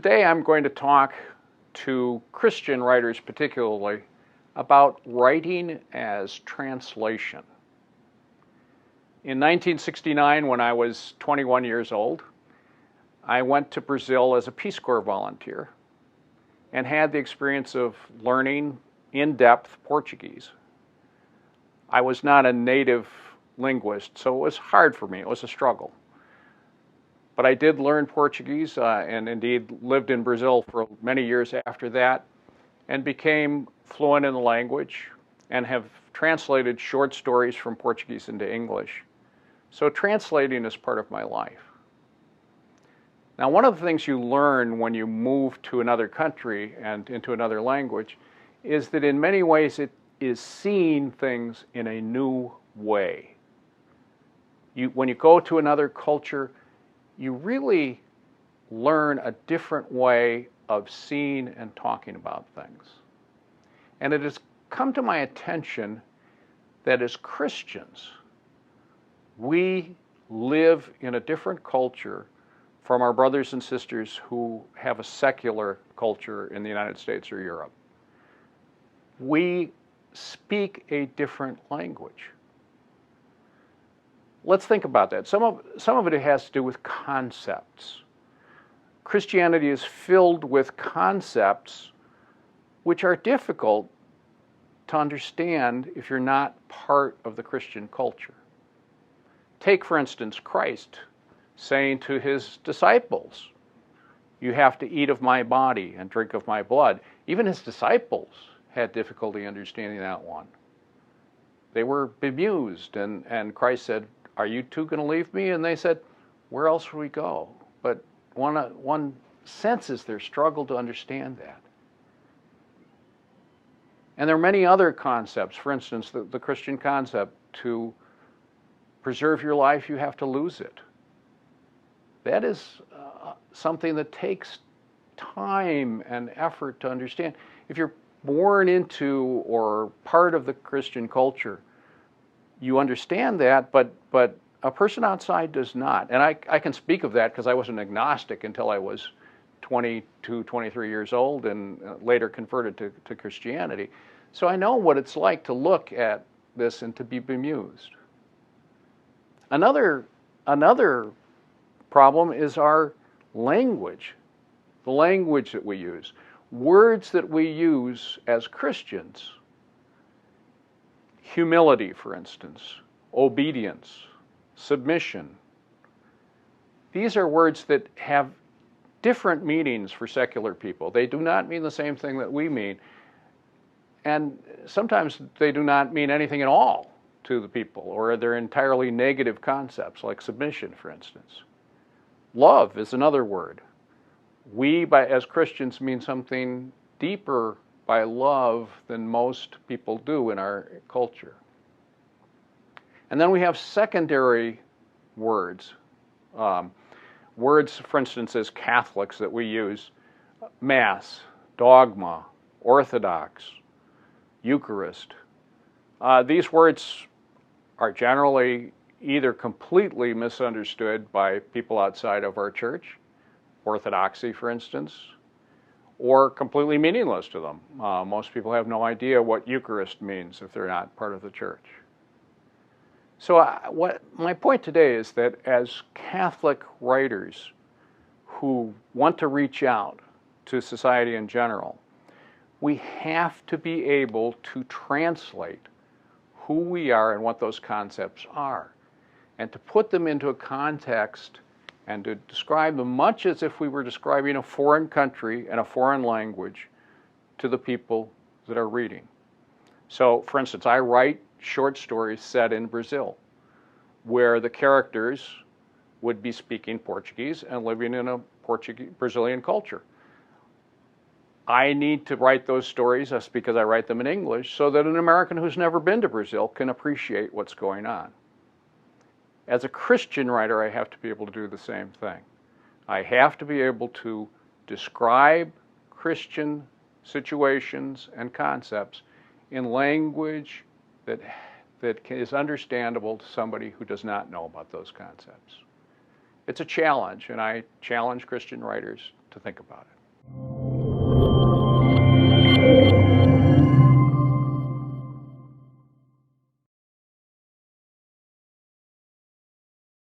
today I'm going to talk to Christian writers particularly about writing as translation. In 1969, when I was 21 years old, I went to Brazil as a Peace Corps volunteer and had the experience of learning in-depth Portuguese. I was not a native linguist, so it was hard for me. It was a struggle. But I did learn Portuguese and indeed lived in Brazil for many years after that and became fluent in the language and have translated short stories from Portuguese into English. So translating is part of my life. Now, one of the things you learn when you move to another country and into another language is that in many ways it is seeing things in a new way. When you go to another culture, you really learn a different way of seeing and talking about things. And it has come to my attention that as Christians, we live in a different culture from our brothers and sisters who have a secular culture in the United States or Europe. We speak a different language. Let's think about that. Some of it has to do with concepts. Christianity is filled with concepts which are difficult to understand if you're not part of the Christian culture. Take, for instance, Christ saying to his disciples, "You have to eat of my body and drink of my blood." Even his disciples had difficulty understanding that one. They were bemused, and Christ said, "Are you two going to leave me?" And they said, "Where else would we go?" But one senses their struggle to understand that. And there are many other concepts. For instance, the Christian concept to preserve your life, you have to lose it. That is something that takes time and effort to understand. If you're born into or part of the Christian culture, you understand that, but a person outside does not. And I can speak of that because I was an agnostic until I was 22, 23 years old and later converted to Christianity. So I know what it's like to look at this and to be bemused. Another problem is our language, the language that we use. Words that we use as Christians. Humility, for instance, obedience, submission. These are words that have different meanings for secular people. They do not mean the same thing that we mean. And sometimes they do not mean anything at all to the people, or they're entirely negative concepts, like submission, for instance. Love is another word. We, as Christians, mean something deeper by love than most people do in our culture. And then we have secondary words. Words, for instance, as Catholics that we use: Mass, dogma, Orthodox, Eucharist. These words are generally either completely misunderstood by people outside of our church, Orthodoxy, for instance, or completely meaningless to them. Most people have no idea what Eucharist means if they're not part of the church. So what my point today is that as Catholic writers who want to reach out to society in general, we have to be able to translate who we are and what those concepts are, and to put them into a context and to describe them much as if we were describing a foreign country and a foreign language to the people that are reading. So, for instance, I write short stories set in Brazil, where the characters would be speaking Portuguese and living in a Brazilian culture. I need to write those stories, that's because I write them in English, so that an American who's never been to Brazil can appreciate what's going on. As a Christian writer, I have to be able to do the same thing. I have to be able to describe Christian situations and concepts in language that is understandable to somebody who does not know about those concepts. It's a challenge, and I challenge Christian writers to think about it.